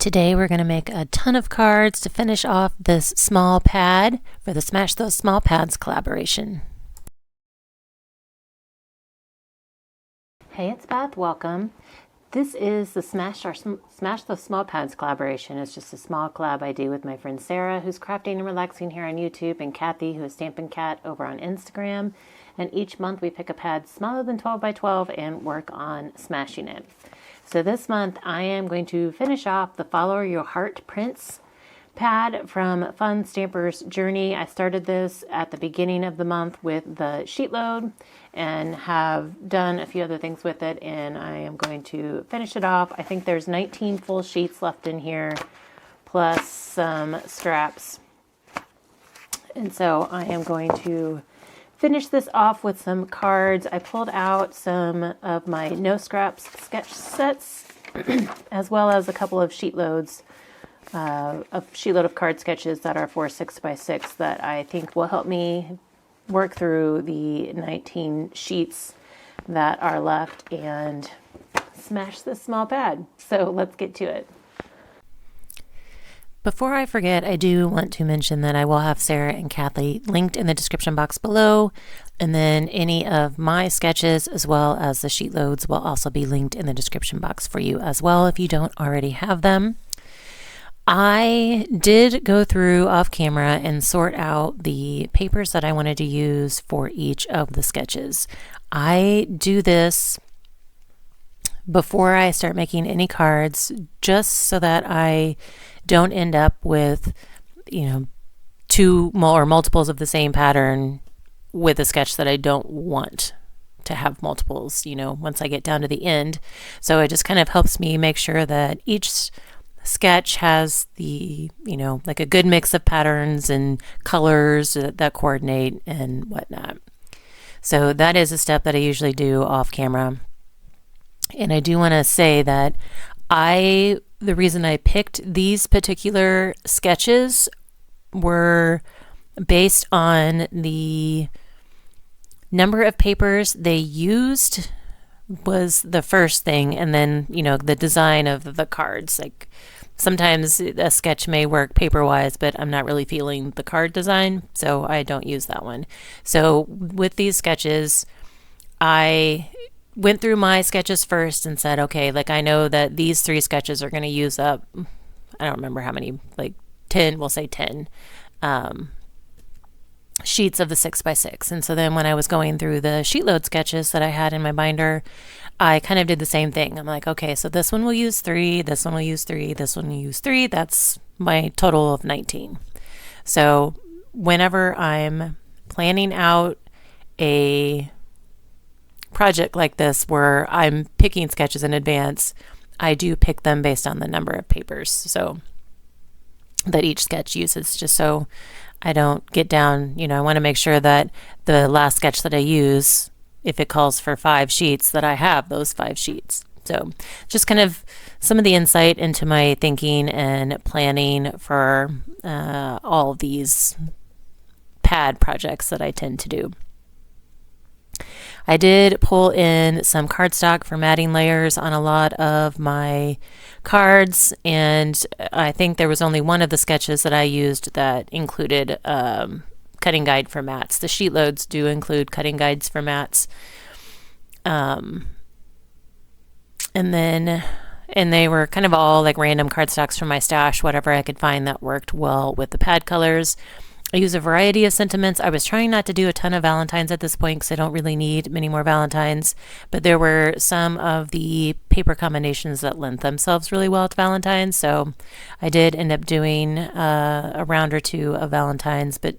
Today we're going to make a ton of cards to finish off this small pad for the Smash Those Small Pads collaboration. Hey, it's Beth. Welcome. This is the Smash Those Small Pads collaboration. It's just a small collab I do with my friend Sarah, who's crafting and relaxing here on YouTube, and Kathy, who is Stampin' Cat over on Instagram. And each month we pick a pad smaller than 12 by 12 and work on smashing it. So this month I am going to finish off the Follow Your Heart Prints pad from Fun Stamper's Journey. I started this at the beginning of the month with the sheet load and have done a few other things with it, and I am going to finish it off. I think there's 19 full sheets left in here plus some scraps, and so I am going to finish this off with some cards. I pulled out some of my No Scraps sketch sets as well as a couple of sheet loads, a sheetload of card sketches that are for 6x6 that I think will help me work through the 19 sheets that are left and smash this small pad. So let's get to it. Before I forget, I do want to mention that I will have Sarah and Kathy linked in the description box below, and then any of my sketches as well as the sheet loads will also be linked in the description box for you as well if you don't already have them. I did go through off camera and sort out the papers that I wanted to use for each of the sketches. I do this before I start making any cards just so that I don't end up with, two or multiples of the same pattern with a sketch that I don't want to have multiples, once I get down to the end. So it just kind of helps me make sure that each sketch has the, like a good mix of patterns and colors that coordinate and whatnot. So that is a step that I usually do off camera. And I do want to say that the reason I picked these particular sketches were based on the number of papers they used was the first thing, and then the design of the cards. Like sometimes a sketch may work paper wise, but I'm not really feeling the card design, so I don't use that one. So with these sketches, I went through my sketches first and said, okay, like I know that these 3 sketches are going to use up, I don't remember how many, like 10, we'll say 10 sheets of the 6x6. And so then when I was going through the sheet load sketches that I had in my binder, I kind of did the same thing. I'm like, okay, so this one will use 3, this one will use 3, this one will use 3. That's my total of 19. So whenever I'm planning out a project like this where I'm picking sketches in advance, I do pick them based on the number of papers so that each sketch uses, just so I don't get down, I want to make sure that the last sketch that I use, if it calls for 5 sheets, that I have those 5 sheets. So just kind of some of the insight into my thinking and planning for all of these pad projects that I tend to do. I did pull in some cardstock for matting layers on a lot of my cards, and I think there was only one of the sketches that I used that included cutting guide for mats. The sheet loads do include cutting guides for mats. And they were kind of all like random cardstocks from my stash, whatever I could find that worked well with the pad colors. I use a variety of sentiments. I was trying not to do a ton of Valentines at this point because I don't really need many more Valentines, but there were some of the paper combinations that lent themselves really well to Valentines, so I did end up doing a round or 2 of Valentines, but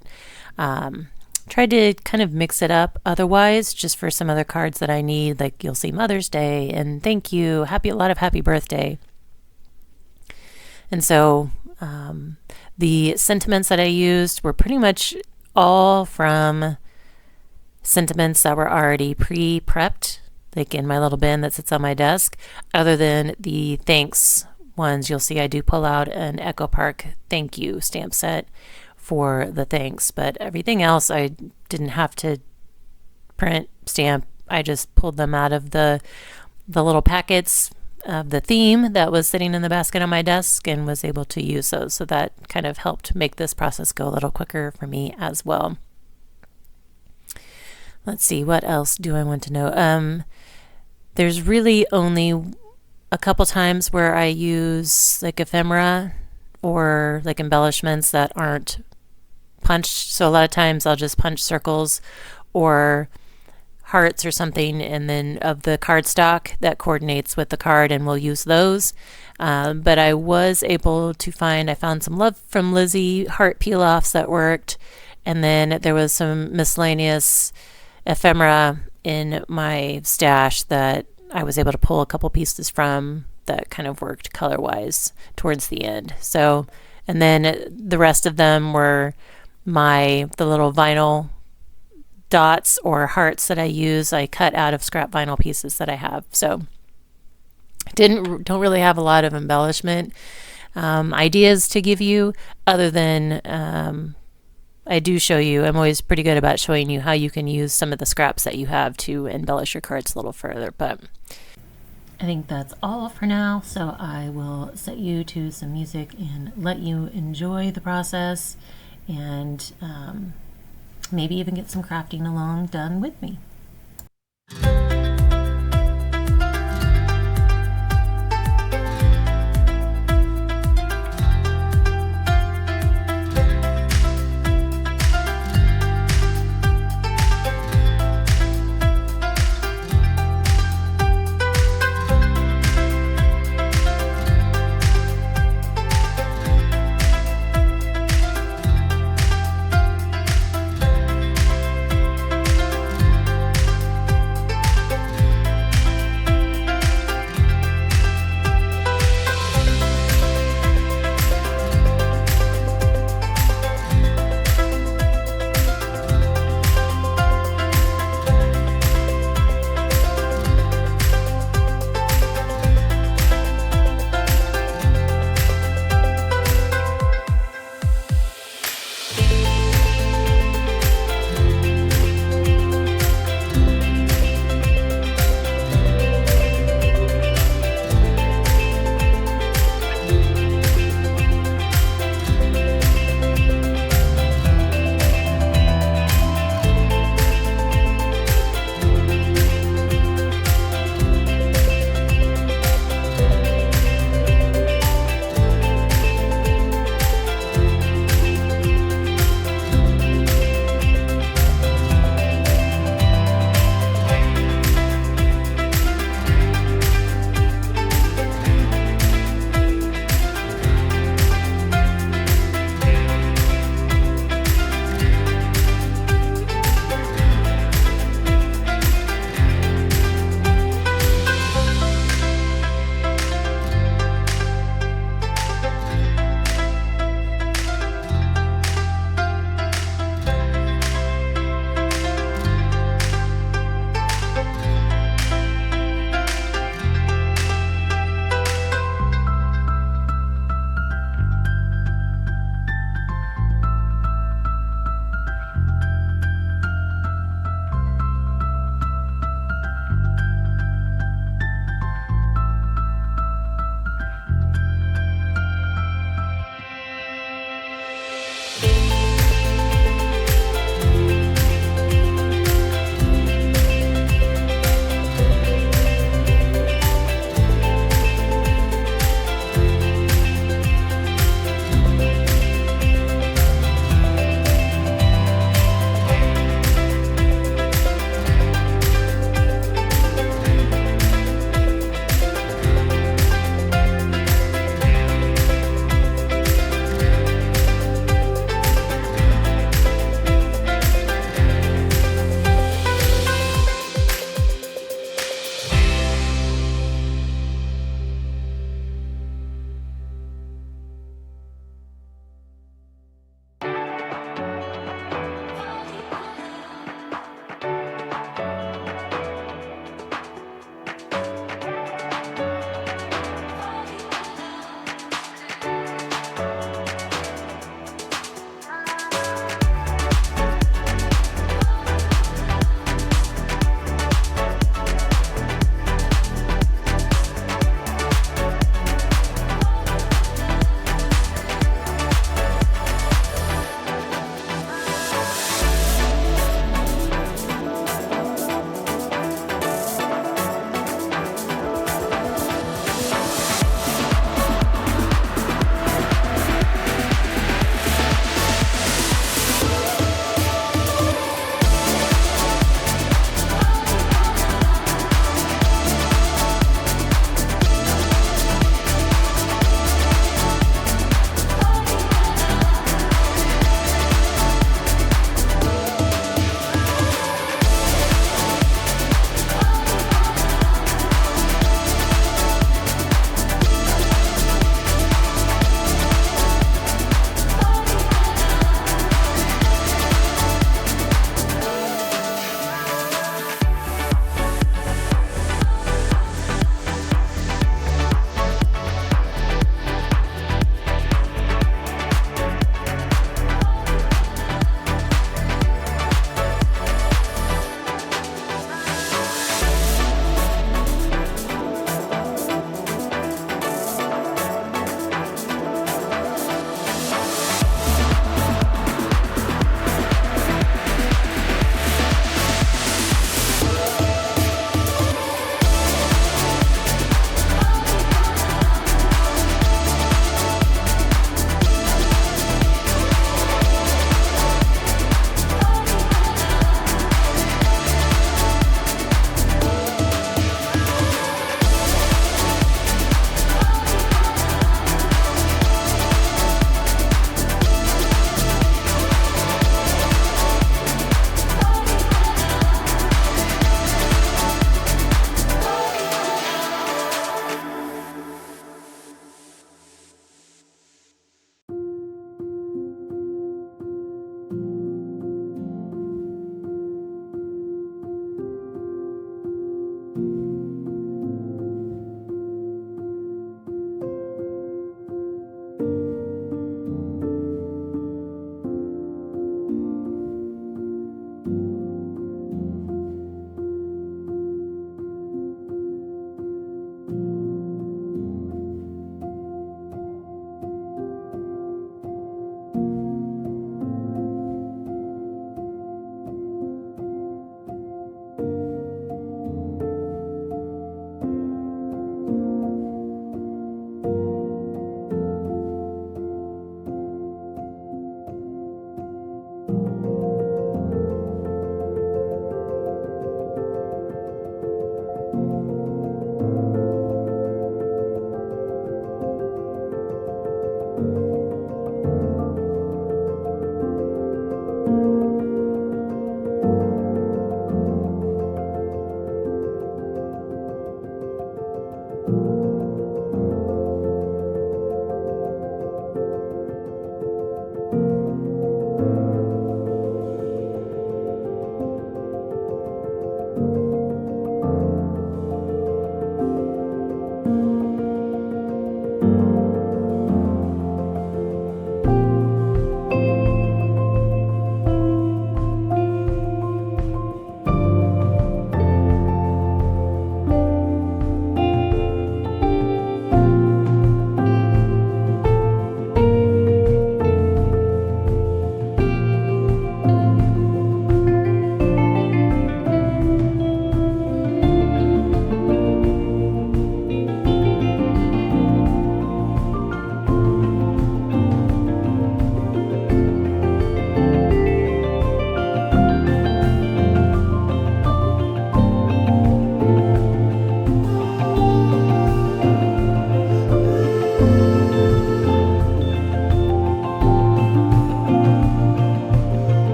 tried to kind of mix it up otherwise, just for some other cards that I need, like you'll see Mother's Day and thank you, a lot of happy birthday. And so the sentiments that I used were pretty much all from sentiments that were already pre-prepped, like in my little bin that sits on my desk, other than the thanks ones. You'll see I do pull out an Echo Park thank you stamp set for the thanks, but everything else I didn't have to print, stamp. I just pulled them out of the little packets of the theme that was sitting in the basket on my desk and was able to use those. So that kind of helped make this process go a little quicker for me as well. Let's see, what else do I want to know? There's really only a couple times where I use like ephemera or like embellishments that aren't punched. So a lot of times I'll just punch circles or hearts or something, and then of the cardstock that coordinates with the card, and we'll use those. But I was able to I found some Love from Lizzie heart peel-offs that worked, and then there was some miscellaneous ephemera in my stash that I was able to pull a couple pieces from that kind of worked color-wise towards the end. So, and then the rest of them were the little vinyl dots or hearts that I use. I cut out of scrap vinyl pieces that I have. So don't really have a lot of embellishment ideas to give you, other than I do show you. I'm always pretty good about showing you how you can use some of the scraps that you have to embellish your cards a little further. But I think that's all for now. So I will set you to some music and let you enjoy the process, and maybe even get some crafting along done with me.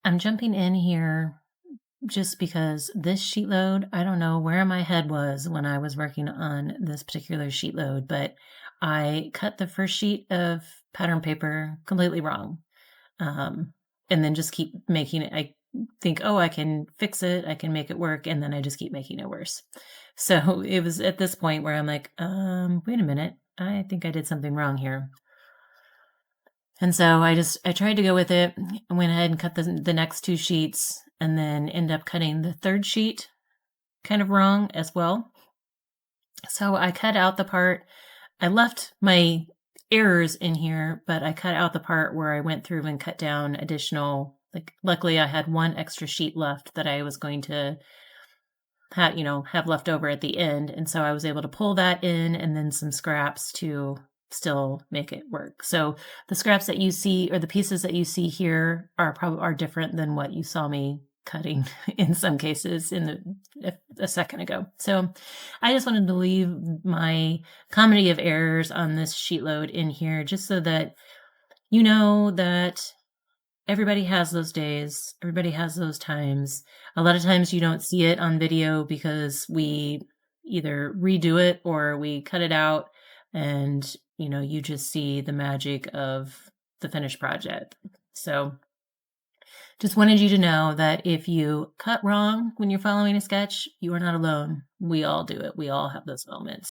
I'm jumping in here just because this sheet load, I don't know where my head was when I was working on this particular sheet load, but I cut the first sheet of pattern paper completely wrong. And then just keep making it. I think, oh, I can fix it, I can make it work, and then I just keep making it worse. So it was at this point where I'm like, wait a minute, I think I did something wrong here. And so I tried to go with it, went ahead and cut the next two sheets, and then end up cutting the third sheet kind of wrong as well. So I cut out the part, I left my errors in here, but I cut out the part where I went through and cut down additional, like luckily I had one extra sheet left that I was going to have left over at the end. And so I was able to pull that in and then some scraps to still make it work. So the scraps that you see or the pieces that you see here are different than what you saw me cutting in some cases a second ago. So I just wanted to leave my comedy of errors on this sheet load in here just so that you know that everybody has those days. Everybody has those times. A lot of times you don't see it on video because we either redo it or we cut it out and, you just see the magic of the finished project. So just wanted you to know that if you cut wrong when you're following a sketch, you are not alone. We all do it. We all have those moments.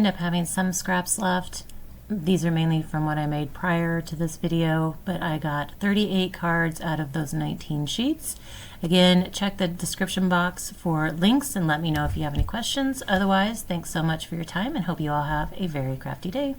End up having some scraps left. These are mainly from what I made prior to this video, but I got 38 cards out of those 19 sheets. Again, check the description box for links and let me know if you have any questions. Otherwise, thanks so much for your time and hope you all have a very crafty day.